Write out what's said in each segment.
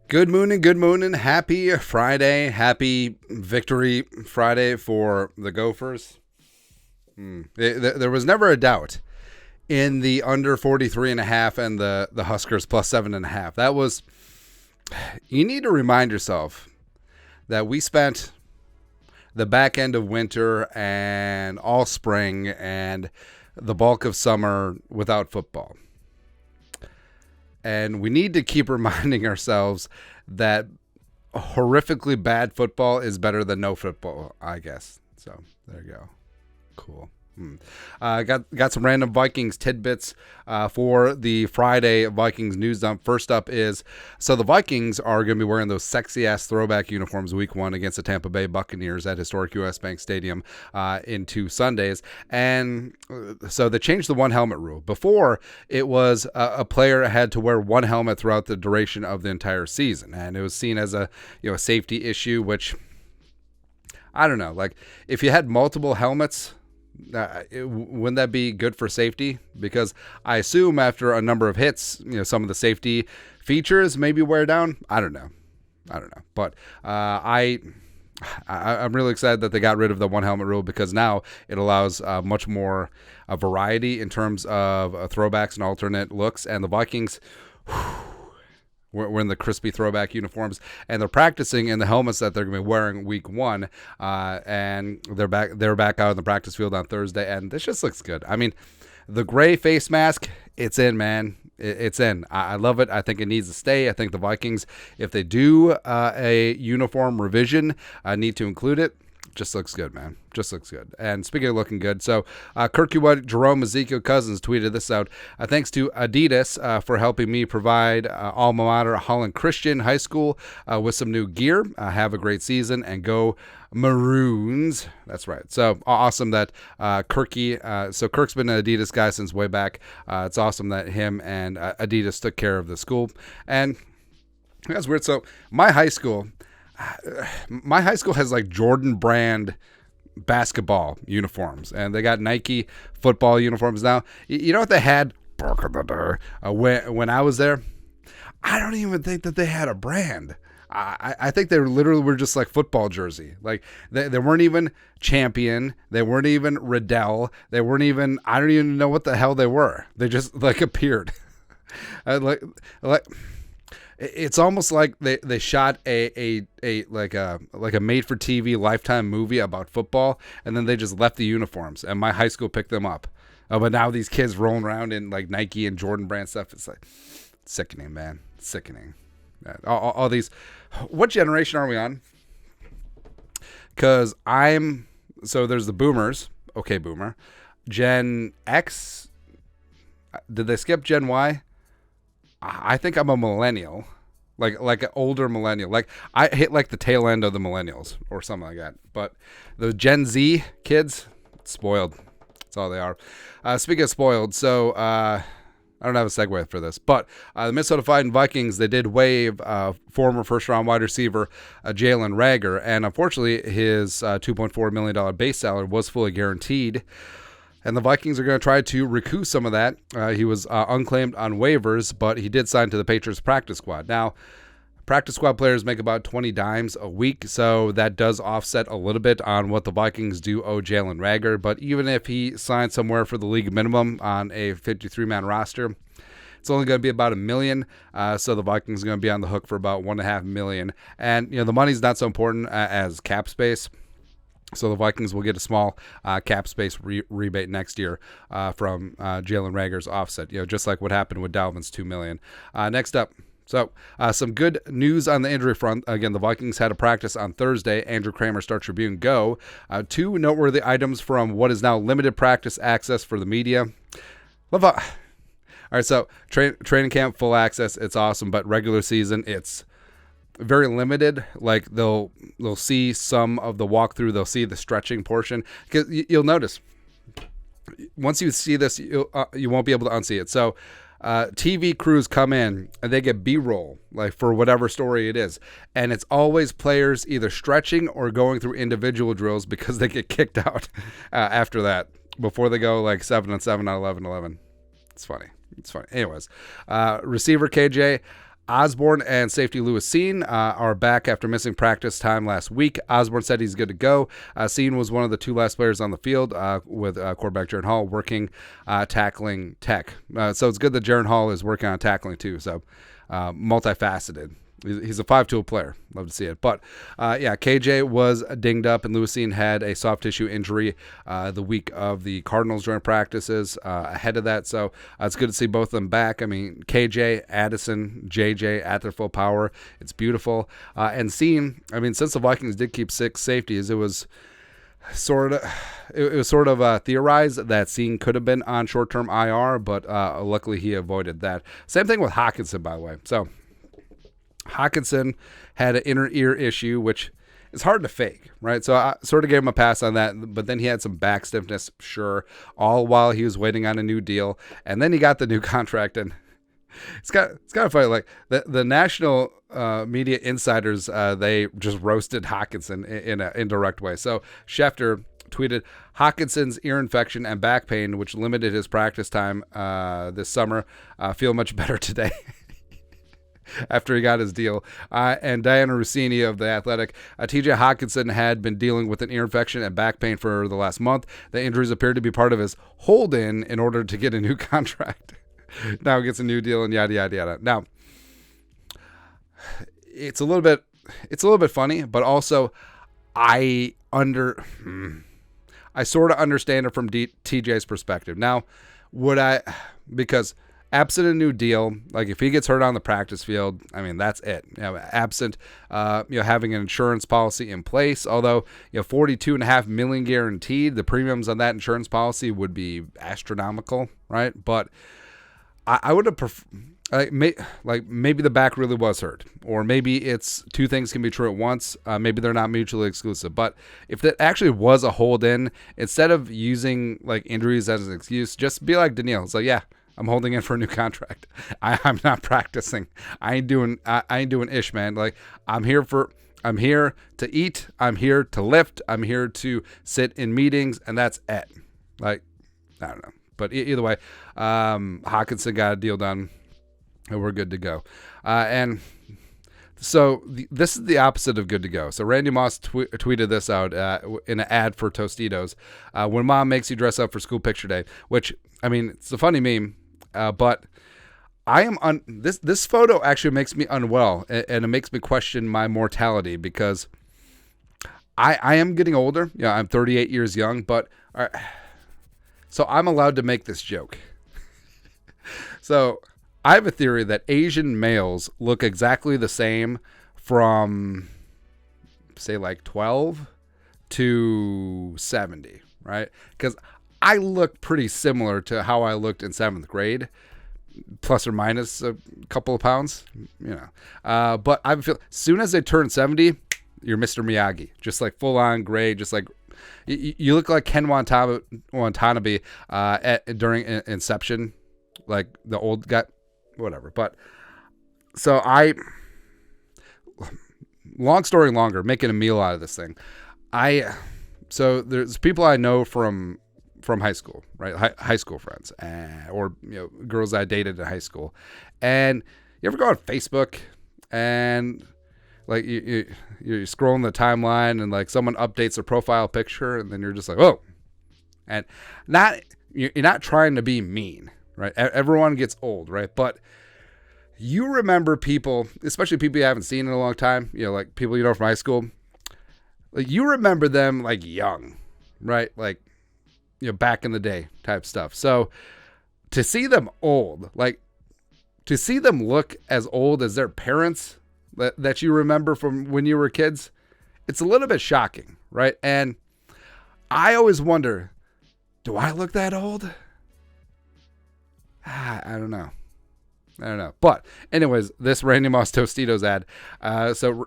Good morning. Happy Friday. Happy Victory Friday for the Gophers. There was never a doubt in the under 43.5 and the Huskers plus 7.5. That was, you need to remind yourself that we spent the back end of winter and all spring and the bulk of summer without football. And we need to keep reminding ourselves that horrifically bad football is better than no football, I guess. So there you go. Cool. Got some random Vikings tidbits for the Friday Vikings news dump. First up is, so the Vikings are going to be wearing those sexy-ass throwback uniforms week 1 against the Tampa Bay Buccaneers at historic U.S. Bank Stadium in 2 Sundays. And so they changed the one helmet rule. Before, it was a player had to wear one helmet throughout the duration of the entire season. And it was seen as a safety issue, which, I don't know. Like, if you had multiple helmets, wouldn't that be good for safety? Because I assume after a number of hits, some of the safety features maybe wear down. I don't know. But I'm really excited that they got rid of the one helmet rule, because now it allows much more variety in terms of throwbacks and alternate looks. And the Vikings, we're in the crispy throwback uniforms, and they're practicing in the helmets that they're going to be wearing week 1. And they're back out in the practice field on Thursday, and this just looks good. I mean, the gray face mask, it's in, man. It's in. I love it. I think it needs to stay. I think the Vikings, if they do a uniform revision, need to include it. Just looks good, man. Just looks good. And speaking of looking good, so Kirk, JEROME, Ezekiel Cousins tweeted this out. Thanks to Adidas for helping me provide alma mater Holland Christian High School with some new gear. Have a great season and go Maroons. That's right. So awesome that so Kirk's been an Adidas guy since way back. It's awesome that him and Adidas took care of the school. And that's weird. So my high school has like Jordan brand basketball uniforms, and they got Nike football uniforms now. You know what they had when I was there? I don't even think that they had a brand. I think they literally were just like football jersey. Like they weren't even Champion. They weren't even Riddell. They weren't even, I don't even know what the hell they were. They just like appeared. It's almost like they shot a made for TV Lifetime movie about football, and then they just left the uniforms, and my high school picked them up. But now these kids rolling around in like Nike and Jordan brand stuff, it's like sickening, man. Sickening. All these. What generation are we on? Because so there's the boomers. Okay, boomer. Gen X. Did they skip Gen Y? I think I'm a millennial, like an older millennial. Like I hit like the tail end of the millennials or something like that. But the Gen Z kids, spoiled. That's all they are. Speaking of spoiled, so I don't have a segue for this, but the Minnesota Vikings, they did waive former first-round wide receiver Jalen Rager, and unfortunately his $2.4 million base salary was fully guaranteed. And the Vikings are going to try to recoup some of that. He was unclaimed on waivers, but he did sign to the Patriots practice squad. Now, practice squad players make about 20 dimes a week, so that does offset a little bit on what the Vikings do owe Jalen Rager. But even if he signs somewhere for the league minimum on a 53-man roster, it's only going to be about $1 million. So the Vikings are going to be on the hook for about $1.5 million. And the money's not so important as cap space. So the Vikings will get a small cap space rebate next year from Jalen Rager's offset, just like what happened with Dalvin's $2 million. Next up, so some good news on the injury front. Again, the Vikings had a practice on Thursday. Andrew Kramer, Star Tribune, go. 2 noteworthy items from what is now limited practice access for the media. All right, so training camp, full access. It's awesome, but regular season, it's very limited. Like they'll see some of the walkthrough, they'll see the stretching portion, because you'll notice once you see this, you won't be able to unsee it. So TV crews come in and they get B-roll, like for whatever story it is, and it's always players either stretching or going through individual drills because they get kicked out after that, before they go like 7-7 on 11-11. It's funny. Anyways, receiver KJ, Osborne and safety Lewis Cine are back after missing practice time last week. Osborne said he's good to go. Cine was one of the 2 last players on the field with quarterback Jaron Hall working tackling tech. So it's good that Jaron Hall is working on tackling too. So multifaceted. He's a 5-tool player. Love to see it. But, KJ was dinged up, and Lewis Cine had a soft tissue injury the week of the Cardinals joint practices ahead of that. So it's good to see both of them back. I mean, KJ, Addison, JJ at their full power. It's beautiful. And Cine, I mean, since the Vikings did keep 6 safeties, it was sort of theorized that Cine could have been on short-term IR, but luckily he avoided that. Same thing with Hockenson, by the way. So Hockenson had an inner ear issue, which is hard to fake, right? So I sort of gave him a pass on that, but then he had some back stiffness, sure, all while he was waiting on a new deal. And then he got the new contract, and it's kind of funny. Like the national media insiders, they just roasted Hockenson in an indirect way. So Schefter tweeted, Hockenson's ear infection and back pain, which limited his practice time this summer, feel much better today. After he got his deal. And Diana Rossini of The Athletic, TJ Hockenson had been dealing with an ear infection and back pain for the last month. The injuries appeared to be part of his hold-in order to get a new contract. Now he gets a new deal and yada, yada, yada. Now, it's a little bit funny, but also I sort of understand it from TJ's perspective. Now, because absent a new deal, like if he gets hurt on the practice field, I mean, that's it. Absent, having an insurance policy in place, although, $42.5 million guaranteed, the premiums on that insurance policy would be astronomical, right? But I would have maybe the back really was hurt, or maybe it's 2 things can be true at once. Maybe they're not mutually exclusive. But if that actually was a hold-in, instead of using like injuries as an excuse, just be like Danielle. It's like, yeah, I'm holding in for a new contract. I'm not practicing. I ain't doing ish, man. Like I'm here to eat. I'm here to lift. I'm here to sit in meetings, and that's it. Like, I don't know. But either way, Hockenson got a deal done, and we're good to go. And so this is the opposite of good to go. So Randy Moss tweeted this out in an ad for Tostitos. When mom makes you dress up for school picture day, which, I mean, it's a funny meme. But I am this photo actually makes me unwell, and it makes me question my mortality, because I am getting older. I'm 38 years young, but so I'm allowed to make this joke. So I have a theory that Asian males look exactly the same from, say, like 12 to 70, right? Because I look pretty similar to how I looked in 7th grade, plus or minus a couple of pounds, But I feel as soon as I turn 70, you're Mr. Miyagi, just like full on gray, just like you look like Ken Watanabe during Inception, like the old guy, whatever. But so long story longer, making a meal out of this thing. So there's people I know from high school, right? High school friends, or girls I dated in high school. And you ever go on Facebook and like you're scrolling the timeline and like someone updates their profile picture, and then you're just like, oh, and you're not trying to be mean, right? Everyone gets old, right? But you remember people, especially people you haven't seen in a long time, like people from high school. Like you remember them like young, right? Like back in the day type stuff. So to see them old, like to see them look as old as their parents that you remember from when you were kids, it's a little bit shocking, right? And I always wonder, do I look that old? I don't know. But anyways, this Randy Moss Tostitos ad. So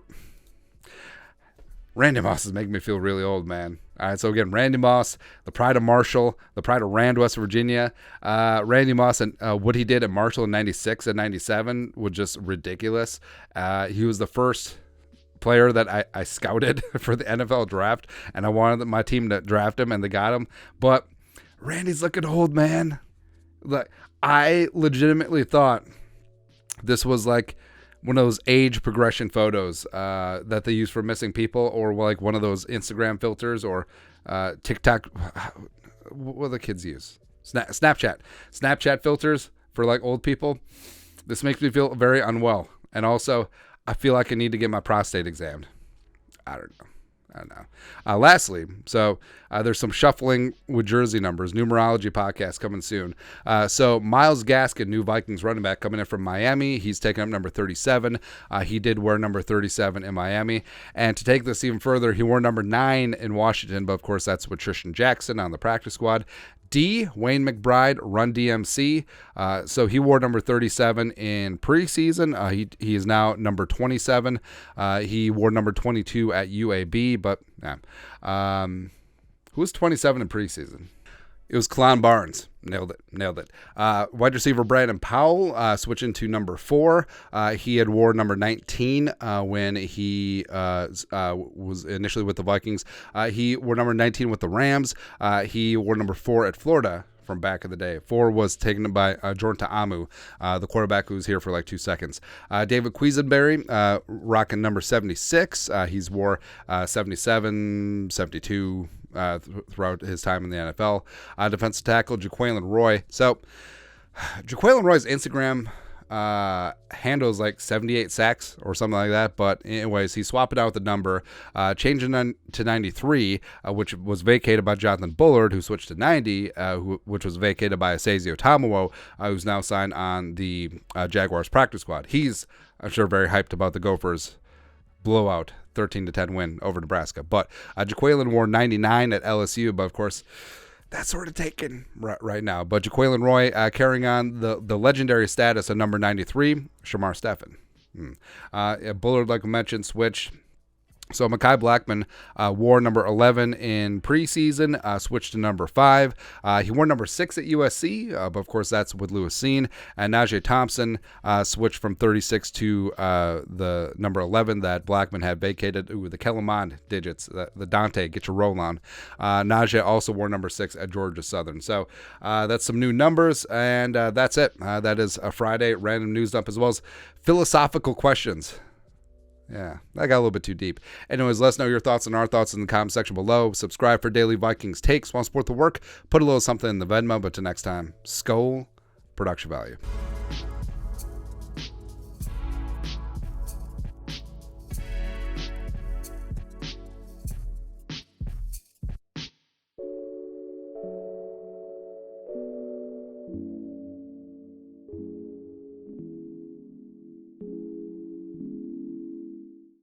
Randy Moss is making me feel really old, man. All right, so again, Randy Moss, the pride of Marshall, the pride of Rand, West Virginia. Randy Moss and what he did at Marshall in 96 and 97 was just ridiculous. He was the first player that I scouted for the NFL draft, and I wanted my team to draft him, and they got him. But Randy's looking old, man. Like I legitimately thought this was like one of those age progression photos that they use for missing people, or like one of those Instagram filters or TikTok. What do the kids use? Snapchat filters for like old people. This makes me feel very unwell, and also I feel like I need to get my prostate examined. I don't know. Lastly, so there's some shuffling with jersey numbers. Numerology podcast coming soon. So Myles Gaskin, new Vikings running back, coming in from Miami. He's taking up number 37. He did wear number 37 in Miami. And to take this even further, he wore number 9 in Washington. But, of course, that's with Tristan Jackson on the practice squad. Wayne McBride, Run DMC. So he wore number 37 in preseason. He is now number 27. He wore number 22 at UAB, but who was 27 in preseason? It was Kalon Barnes. Nailed it. Wide receiver Brandon Powell switching to number 4. He had wore number 19 when he was initially with the Vikings. He wore number 19 with the Rams. He wore number 4 at Florida from back in the day. 4 was taken by Jordan Ta'amu, the quarterback who was here for like 2 seconds. David Quisenberry rocking number 76. He's wore 77, 72, throughout his time in the NFL. Defensive tackle Jaquelin Roy. So Jaquelin Roy's Instagram handles like 78 sacks or something like that, but anyways, he's swapping out the number, changing to 93, which was vacated by Jonathan Bullard, who switched to 90, which was vacated by Asazio Tamuo, who's now signed on the Jaguars practice squad. He's, I'm sure, very hyped about the Gophers blowout 13-10 win over Nebraska. But Jaquelin wore 99 at LSU, but of course that's sort of taken right now. But Jaquelin Roy carrying on the legendary status of number 93, Shamar Stephen. Bullard, like I mentioned, switched. So Mekhi Blackmon wore number 11 in preseason, switched to number 5. He wore number 6 at USC, but of course that's with Lewis Cine. And Najee Thompson switched from 36 to the number 11 that Blackmon had vacated. Ooh, the Kellermond digits, the Dante, get your roll on. Najee also wore number 6 at Georgia Southern. So that's some new numbers, and that's it. That is a Friday random news dump, as well as philosophical questions. Yeah, that got a little bit too deep. Anyways, let us know your thoughts and our thoughts in the comment section below. Subscribe for daily Vikings takes. Want to support the work? Put a little something in the Venmo. But till next time, Skol, production value.